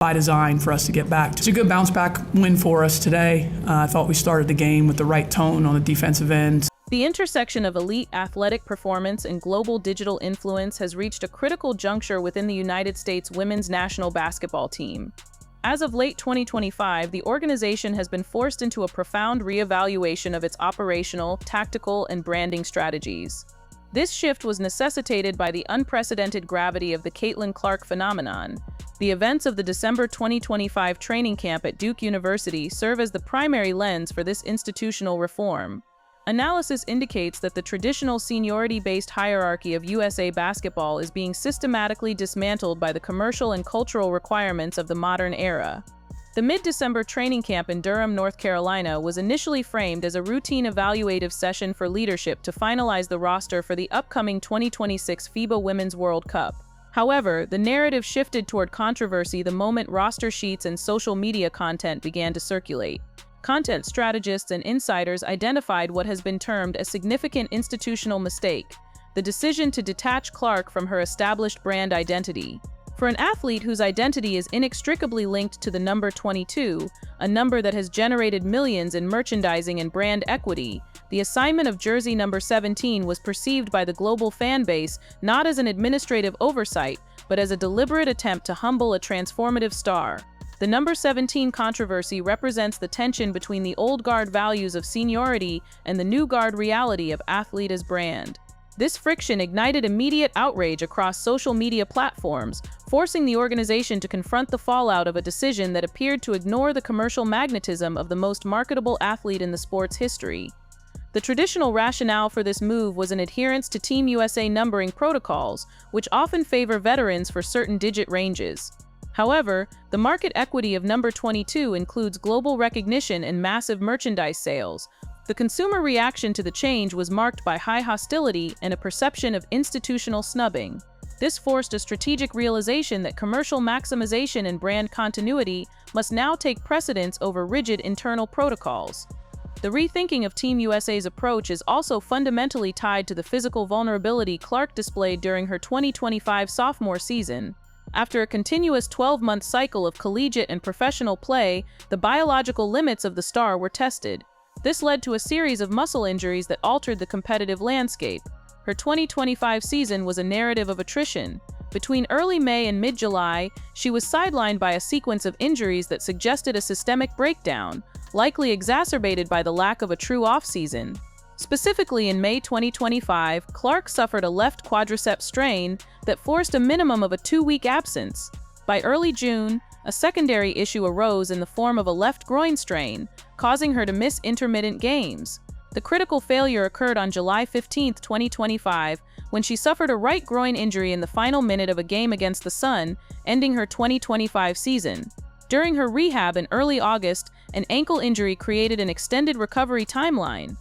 by design for us to get back. It's a good bounce back win for us today. I thought we started the game with the right tone on the defensive end. The intersection of elite athletic performance and global digital influence has reached a critical juncture within the United States women's national basketball team. As of late 2025, the organization has been forced into a profound reevaluation of its operational, tactical, and branding strategies. This shift was necessitated by the unprecedented gravity of the Caitlin Clark phenomenon. The events of the December 2025 training camp at Duke University serve as the primary lens for this institutional reform. Analysis indicates that the traditional seniority-based hierarchy of USA basketball is being systematically dismantled by the commercial and cultural requirements of the modern era. The mid-December training camp in Durham, North Carolina was initially framed as a routine evaluative session for leadership to finalize the roster for the upcoming 2026 FIBA Women's World Cup. However, the narrative shifted toward controversy the moment roster sheets and social media content began to circulate. Content strategists and insiders identified what has been termed a significant institutional mistake: the decision to detach Clark from her established brand identity. For an athlete whose identity is inextricably linked to the number 22, a number that has generated millions in merchandising and brand equity, the assignment of jersey number 17 was perceived by the global fan base not as an administrative oversight, but as a deliberate attempt to humble a transformative star. The number 17 controversy represents the tension between the old guard values of seniority and the new guard reality of athlete as brand. This friction ignited immediate outrage across social media platforms, forcing the organization to confront the fallout of a decision that appeared to ignore the commercial magnetism of the most marketable athlete in the sport's history. The traditional rationale for this move was an adherence to Team USA numbering protocols, which often favor veterans for certain digit ranges. However, the market equity of number 22 includes global recognition and massive merchandise sales. The consumer reaction to the change was marked by high hostility and a perception of institutional snubbing. This forced a strategic realization that commercial maximization and brand continuity must now take precedence over rigid internal protocols. The rethinking of Team USA's approach is also fundamentally tied to the physical vulnerability Clark displayed during her 2025 sophomore season. After a continuous 12-month cycle of collegiate and professional play, the biological limits of the star were tested. This led to a series of muscle injuries that altered the competitive landscape. Her 2025 season was a narrative of attrition. Between early May and mid-July, she was sidelined by a sequence of injuries that suggested a systemic breakdown, likely exacerbated by the lack of a true off-season. Specifically, in May 2025, Clark suffered a left quadricep strain that forced a minimum of a 2-week absence. By early June, a secondary issue arose in the form of a left groin strain, causing her to miss intermittent games. The critical failure occurred on July 15, 2025, when she suffered a right groin injury in the final minute of a game against the Sun, ending her 2025 season. During her rehab in early August, an ankle injury created an extended recovery timeline.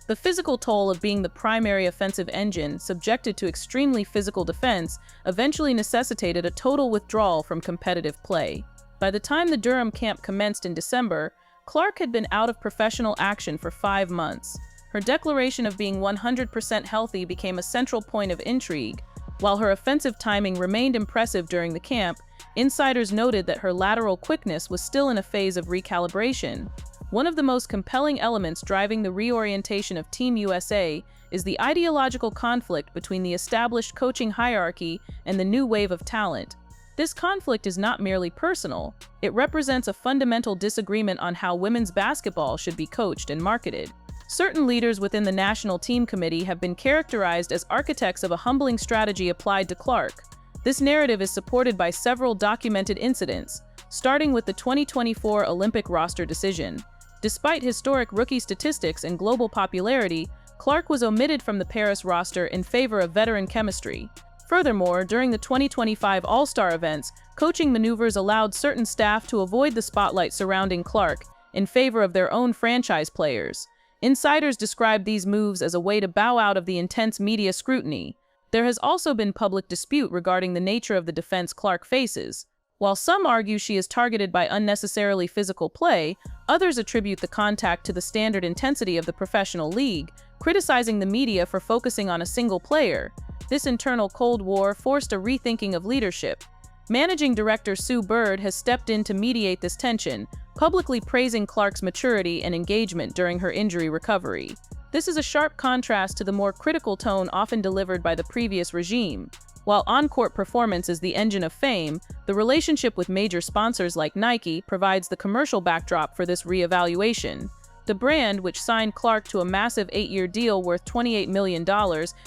The physical toll of being the primary offensive engine, subjected to extremely physical defense, eventually necessitated a total withdrawal from competitive play. By the time the Durham camp commenced in December, Clark had been out of professional action for 5 months. Her declaration of being 100% healthy became a central point of intrigue. While her offensive timing remained impressive during the camp, insiders noted that her lateral quickness was still in a phase of recalibration. One of the most compelling elements driving the reorientation of Team USA is the ideological conflict between the established coaching hierarchy and the new wave of talent. This conflict is not merely personal, it represents a fundamental disagreement on how women's basketball should be coached and marketed. Certain leaders within the National Team Committee have been characterized as architects of a humbling strategy applied to Clark. This narrative is supported by several documented incidents, starting with the 2024 Olympic roster decision. Despite historic rookie statistics and global popularity, Clark was omitted from the Paris roster in favor of veteran chemistry. Furthermore, during the 2025 All-Star events, coaching maneuvers allowed certain staff to avoid the spotlight surrounding Clark in favor of their own franchise players. Insiders described these moves as a way to bow out of the intense media scrutiny. There has also been public dispute regarding the nature of the defense Clark faces. While some argue she is targeted by unnecessarily physical play, others attribute the contact to the standard intensity of the professional league, criticizing the media for focusing on a single player. This internal Cold War forced a rethinking of leadership. Managing director Sue Bird has stepped in to mediate this tension, publicly praising Clark's maturity and engagement during her injury recovery. This is a sharp contrast to the more critical tone often delivered by the previous regime. While on-court performance is the engine of fame, the relationship with major sponsors like Nike provides the commercial backdrop for this reevaluation. The brand, which signed Clark to a massive 8-year deal worth $28 million,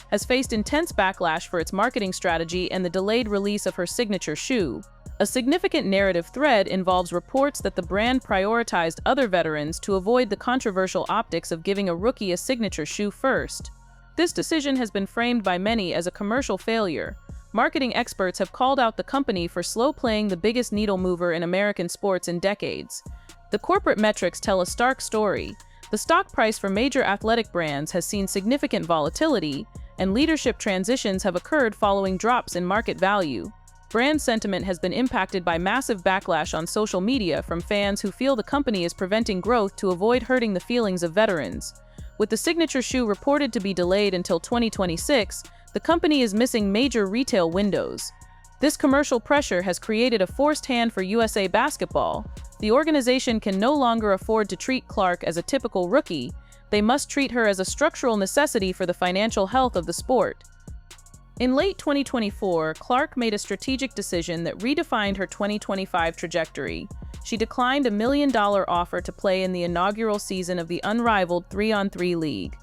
has faced intense backlash for its marketing strategy and the delayed release of her signature shoe. A significant narrative thread involves reports that the brand prioritized other veterans to avoid the controversial optics of giving a rookie a signature shoe first. This decision has been framed by many as a commercial failure. Marketing experts have called out the company for slow-playing the biggest needle mover in American sports in decades. The corporate metrics tell a stark story. The stock price for major athletic brands has seen significant volatility, and leadership transitions have occurred following drops in market value. Brand sentiment has been impacted by massive backlash on social media from fans who feel the company is preventing growth to avoid hurting the feelings of veterans. With the signature shoe reported to be delayed until 2026, the company is missing major retail windows. This commercial pressure has created a forced hand for USA Basketball. The organization can no longer afford to treat Clark as a typical rookie. They must treat her as a structural necessity for the financial health of the sport. In late 2024, Clark made a strategic decision that redefined her 2025 trajectory. She declined a $1 million offer to play in the inaugural season of the unrivaled 3-on-3 league.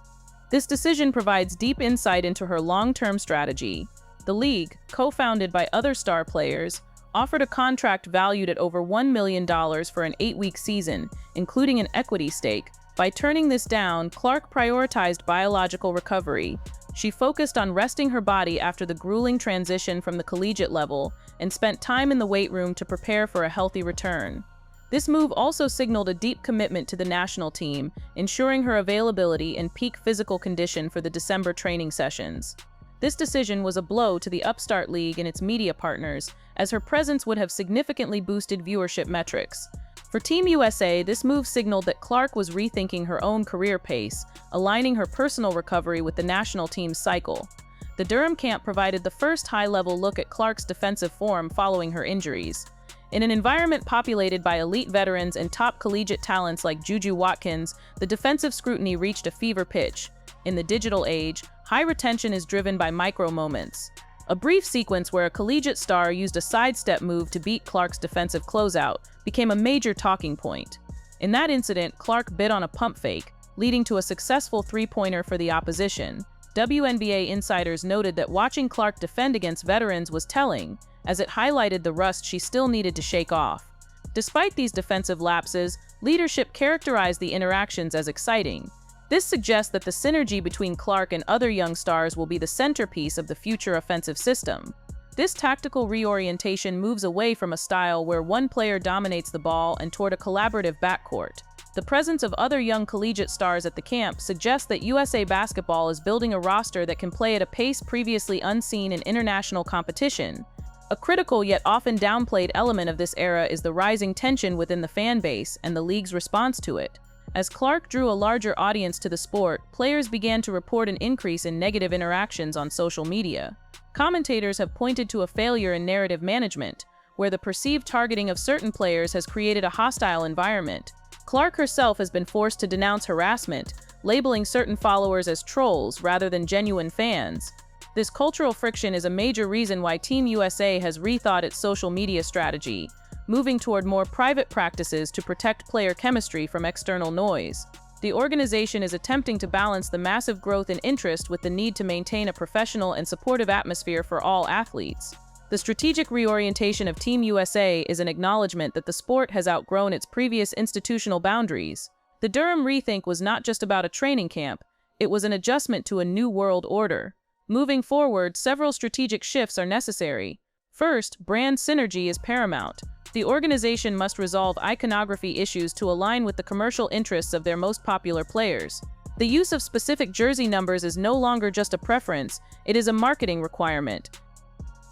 This decision provides deep insight into her long-term strategy. The league, co-founded by other star players, offered a contract valued at over $1 million for an 8-week season, including an equity stake. By turning this down, Clark prioritized biological recovery. She focused on resting her body after the grueling transition from the collegiate level and spent time in the weight room to prepare for a healthy return. This move also signaled a deep commitment to the national team, ensuring her availability in peak physical condition for the December training sessions. This decision was a blow to the upstart league and its media partners, as her presence would have significantly boosted viewership metrics. For Team USA, this move signaled that Clark was rethinking her own career pace, aligning her personal recovery with the national team's cycle. The Durham camp provided the first high-level look at Clark's defensive form following her injuries. In an environment populated by elite veterans and top collegiate talents like Juju Watkins, the defensive scrutiny reached a fever pitch. In the digital age, high retention is driven by micro-moments. A brief sequence where a collegiate star used a sidestep move to beat Clark's defensive closeout became a major talking point. In that incident, Clark bid on a pump fake, leading to a successful three-pointer for the opposition. WNBA insiders noted that watching Clark defend against veterans was telling, as it highlighted the rust she still needed to shake off. Despite these defensive lapses, leadership characterized the interactions as exciting. This suggests that the synergy between Clark and other young stars will be the centerpiece of the future offensive system. This tactical reorientation moves away from a style where one player dominates the ball and toward a collaborative backcourt. The presence of other young collegiate stars at the camp suggests that USA Basketball is building a roster that can play at a pace previously unseen in international competition. A critical yet often downplayed element of this era is the rising tension within the fan base and the league's response to it. As Clark drew a larger audience to the sport, players began to report an increase in negative interactions on social media. Commentators have pointed to a failure in narrative management, where the perceived targeting of certain players has created a hostile environment. Clark herself has been forced to denounce harassment, labeling certain followers as trolls rather than genuine fans. This cultural friction is a major reason why Team USA has rethought its social media strategy, moving toward more private practices to protect player chemistry from external noise. The organization is attempting to balance the massive growth in interest with the need to maintain a professional and supportive atmosphere for all athletes. The strategic reorientation of Team USA is an acknowledgement that the sport has outgrown its previous institutional boundaries. The Durham Rethink was not just about a training camp, it was an adjustment to a new world order. Moving forward, several strategic shifts are necessary. First, brand synergy is paramount. The organization must resolve iconography issues to align with the commercial interests of their most popular players. The use of specific jersey numbers is no longer just a preference, it is a marketing requirement.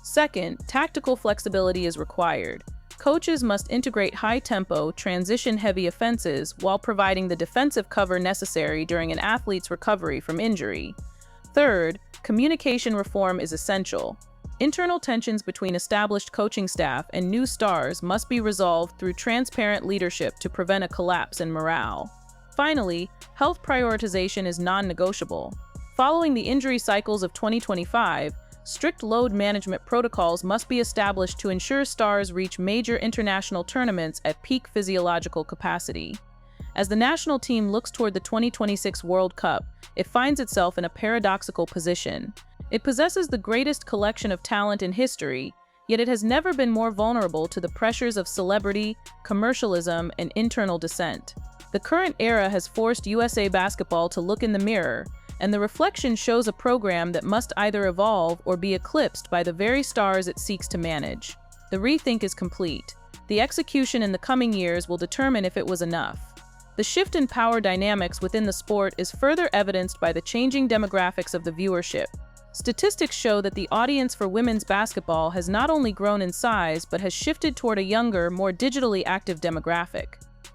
Second, tactical flexibility is required. Coaches must integrate high-tempo, transition-heavy offenses while providing the defensive cover necessary during an athlete's recovery from injury. Third, communication reform is essential. Internal tensions between established coaching staff and new stars must be resolved through transparent leadership to prevent a collapse in morale. Finally, health prioritization is non-negotiable. Following the injury cycles of 2025, strict load management protocols must be established to ensure stars reach major international tournaments at peak physiological capacity. As the national team looks toward the 2026 World Cup, it finds itself in a paradoxical position. It possesses the greatest collection of talent in history, yet it has never been more vulnerable to the pressures of celebrity, commercialism, and internal dissent. The current era has forced USA basketball to look in the mirror, and the reflection shows a program that must either evolve or be eclipsed by the very stars it seeks to manage. The rethink is complete. The execution in the coming years will determine if it was enough. The shift in power dynamics within the sport is further evidenced by the changing demographics of the viewership. Statistics show that the audience for women's basketball has not only grown in size but has shifted toward a younger, more digitally active demographic.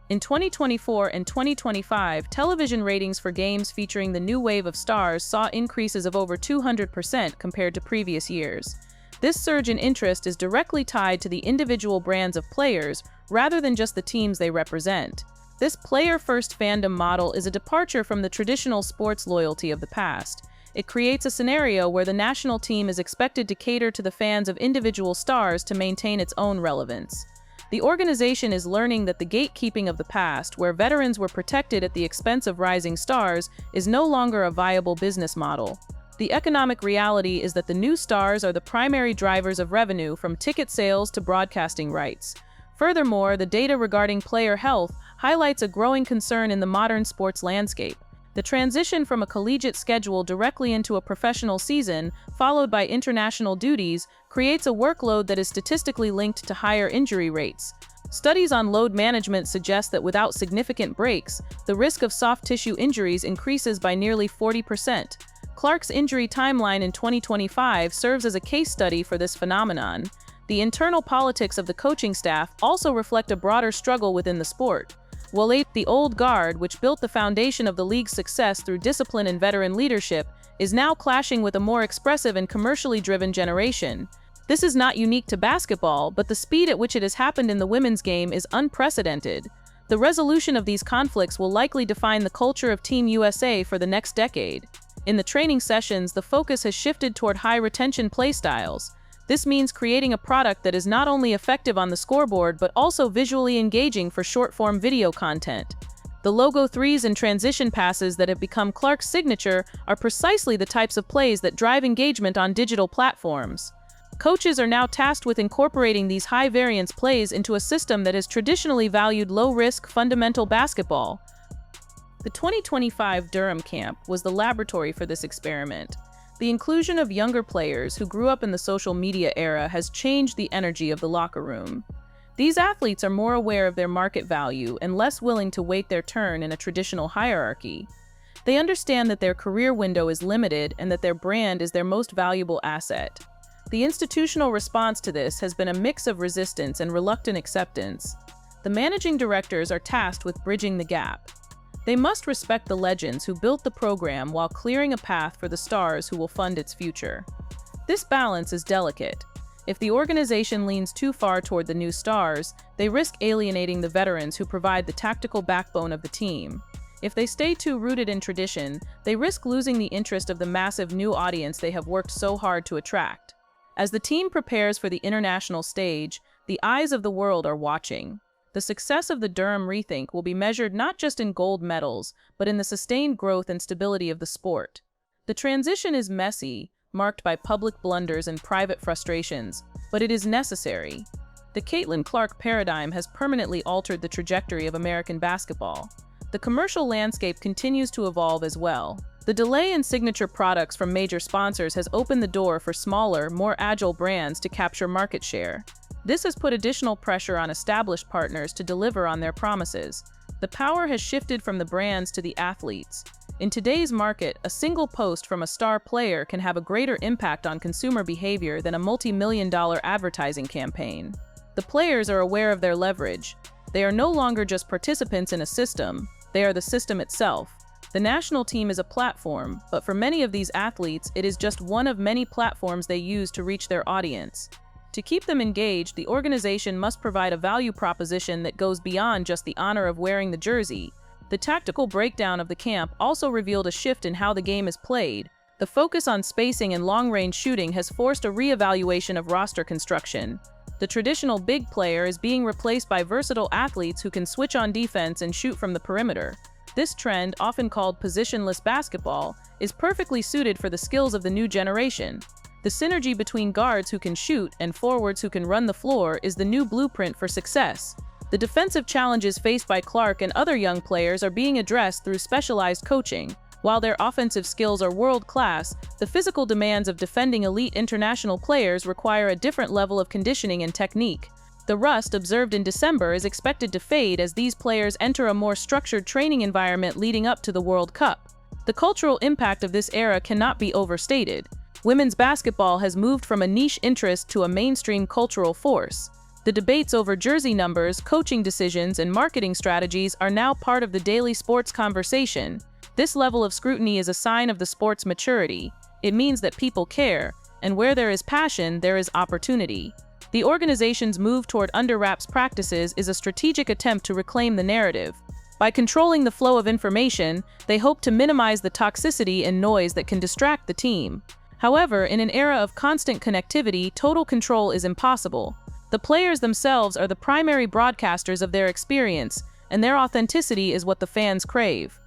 In 2024 and 2025, television ratings for games featuring the new wave of stars saw increases of over 200% compared to previous years. This surge in interest is directly tied to the individual brands of players rather than just the teams they represent. This player-first fandom model is a departure from the traditional sports loyalty of the past. It creates a scenario where the national team is expected to cater to the fans of individual stars to maintain its own relevance. The organization is learning that the gatekeeping of the past, where veterans were protected at the expense of rising stars, is no longer a viable business model. The economic reality is that the new stars are the primary drivers of revenue, from ticket sales to broadcasting rights. Furthermore, the data regarding player health highlights a growing concern in the modern sports landscape. The transition from a collegiate schedule directly into a professional season, followed by international duties, creates a workload that is statistically linked to higher injury rates. Studies on load management suggest that without significant breaks, the risk of soft tissue injuries increases by nearly 40%. Clark's injury timeline in 2025 serves as a case study for this phenomenon. The internal politics of the coaching staff also reflect a broader struggle within the sport. While the old guard, which built the foundation of the league's success through discipline and veteran leadership, is now clashing with a more expressive and commercially driven generation. This is not unique to basketball, but the speed at which it has happened in the women's game is unprecedented. The resolution of these conflicts will likely define the culture of Team USA for the next decade. In the training sessions, the focus has shifted toward high-retention playstyles. This means creating a product that is not only effective on the scoreboard but also visually engaging for short-form video content. The logo threes and transition passes that have become Clark's signature are precisely the types of plays that drive engagement on digital platforms. Coaches are now tasked with incorporating these high-variance plays into a system that has traditionally valued low-risk, fundamental basketball. The 2025 Durham camp was the laboratory for this experiment. The inclusion of younger players who grew up in the social media era has changed the energy of the locker room. These athletes are more aware of their market value and less willing to wait their turn in a traditional hierarchy. They understand that their career window is limited and that their brand is their most valuable asset. The institutional response to this has been a mix of resistance and reluctant acceptance. The managing directors are tasked with bridging the gap. They must respect the legends who built the program while clearing a path for the stars who will fund its future. This balance is delicate. If the organization leans too far toward the new stars, they risk alienating the veterans who provide the tactical backbone of the team. If they stay too rooted in tradition, they risk losing the interest of the massive new audience they have worked so hard to attract. As the team prepares for the international stage, the eyes of the world are watching. The success of the Durham Rethink will be measured not just in gold medals, but in the sustained growth and stability of the sport. The transition is messy, marked by public blunders and private frustrations, but it is necessary. The Caitlin Clark paradigm has permanently altered the trajectory of American basketball. The commercial landscape continues to evolve as well. The delay in signature products from major sponsors has opened the door for smaller, more agile brands to capture market share. This has put additional pressure on established partners to deliver on their promises. The power has shifted from the brands to the athletes. In today's market, a single post from a star player can have a greater impact on consumer behavior than a multi-million-dollar advertising campaign. The players are aware of their leverage. They are no longer just participants in a system, they are the system itself. The national team is a platform, but for many of these athletes, it is just one of many platforms they use to reach their audience. To keep them engaged, the organization must provide a value proposition that goes beyond just the honor of wearing the jersey. The tactical breakdown of the camp also revealed a shift in how the game is played. The focus on spacing and long-range shooting has forced a re-evaluation of roster construction. The traditional big player is being replaced by versatile athletes who can switch on defense and shoot from the perimeter. This trend, often called positionless basketball, is perfectly suited for the skills of the new generation. The synergy between guards who can shoot and forwards who can run the floor is the new blueprint for success. The defensive challenges faced by Clark and other young players are being addressed through specialized coaching. While their offensive skills are world-class, the physical demands of defending elite international players require a different level of conditioning and technique. The rust observed in December is expected to fade as these players enter a more structured training environment leading up to the World Cup. The cultural impact of this era cannot be overstated. Women's basketball has moved from a niche interest to a mainstream cultural force. The debates over jersey numbers, coaching decisions, and marketing strategies are now part of the daily sports conversation. This level of scrutiny is a sign of the sport's maturity. It means that people care, and where there is passion, there is opportunity. The organization's move toward under-wraps practices is a strategic attempt to reclaim the narrative. By controlling the flow of information, they hope to minimize the toxicity and noise that can distract the team. However, in an era of constant connectivity, total control is impossible. The players themselves are the primary broadcasters of their experience, and their authenticity is what the fans crave.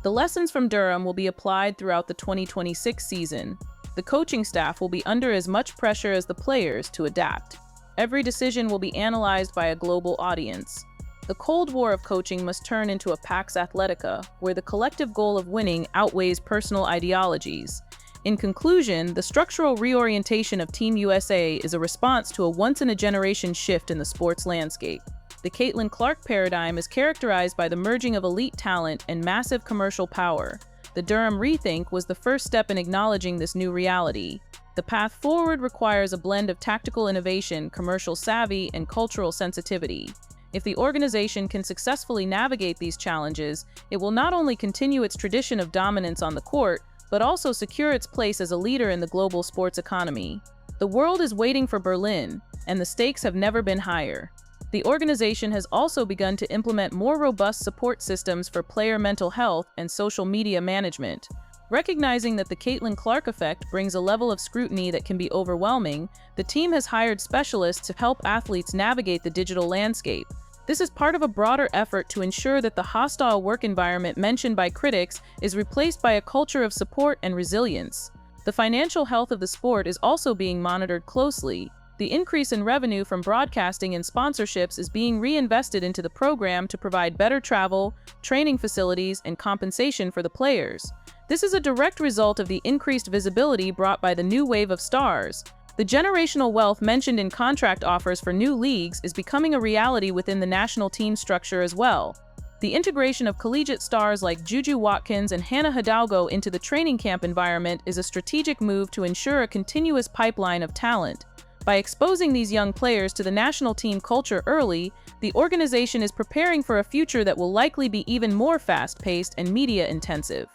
The lessons from Durham will be applied throughout the 2026 season. The coaching staff will be under as much pressure as the players to adapt. Every decision will be analyzed by a global audience. The Cold War of coaching must turn into a Pax Athletica, where the collective goal of winning outweighs personal ideologies. In conclusion, the structural reorientation of Team USA is a response to a once-in-a-generation shift in the sports landscape. The Caitlin Clark paradigm is characterized by the merging of elite talent and massive commercial power. The Durham Rethink was the first step in acknowledging this new reality. The path forward requires a blend of tactical innovation, commercial savvy, and cultural sensitivity. If the organization can successfully navigate these challenges, it will not only continue its tradition of dominance on the court, but also secure its place as a leader in the global sports economy. The world is waiting for Berlin, and the stakes have never been higher. The organization has also begun to implement more robust support systems for player mental health and social media management. Recognizing that the Caitlin Clark effect brings a level of scrutiny that can be overwhelming, the team has hired specialists to help athletes navigate the digital landscape. This is part of a broader effort to ensure that the hostile work environment mentioned by critics is replaced by a culture of support and resilience. The financial health of the sport is also being monitored closely. The increase in revenue from broadcasting and sponsorships is being reinvested into the program to provide better travel, training facilities, and compensation for the players. This is a direct result of the increased visibility brought by the new wave of stars. The generational wealth mentioned in contract offers for new leagues is becoming a reality within the national team structure as well. The integration of collegiate stars like Juju Watkins and Hannah Hidalgo into the training camp environment is a strategic move to ensure a continuous pipeline of talent. By exposing these young players to the national team culture early, the organization is preparing for a future that will likely be even more fast-paced and media-intensive.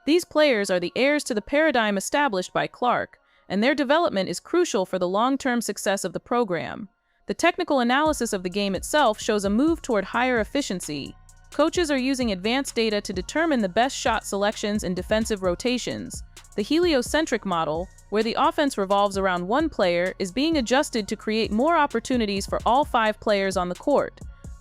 These players are the heirs to the paradigm established by Clark, and their development is crucial for the long-term success of the program. The technical analysis of the game itself shows a move toward higher efficiency. Coaches are using advanced data to determine the best shot selections and defensive rotations. The heliocentric model, where the offense revolves around one player, is being adjusted to create more opportunities for all 5 players on the court.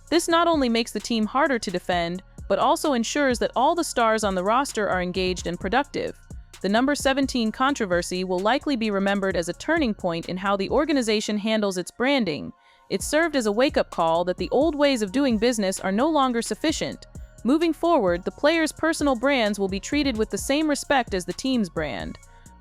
This not only makes the team harder to defend, but also ensures that all the stars on the roster are engaged and productive. The number 17 controversy will likely be remembered as a turning point in how the organization handles its branding. It served as a wake-up call that the old ways of doing business are no longer sufficient. Moving forward, the players' personal brands will be treated with the same respect as the team's brand.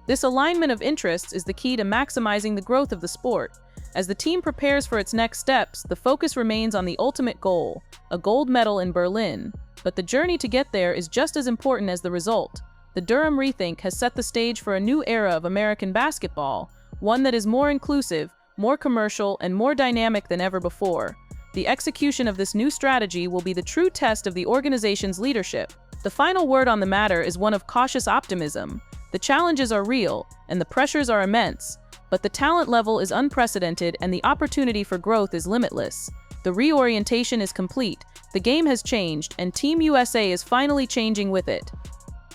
This alignment of interests is the key to maximizing the growth of the sport. As the team prepares for its next steps, the focus remains on the ultimate goal, a gold medal in Berlin. But the journey to get there is just as important as the result. The Durham Rethink has set the stage for a new era of American basketball, one that is more inclusive, more commercial, and more dynamic than ever before. The execution of this new strategy will be the true test of the organization's leadership. The final word on the matter is one of cautious optimism. The challenges are real, and the pressures are immense, but the talent level is unprecedented and the opportunity for growth is limitless. The reorientation is complete, the game has changed, and Team USA is finally changing with it.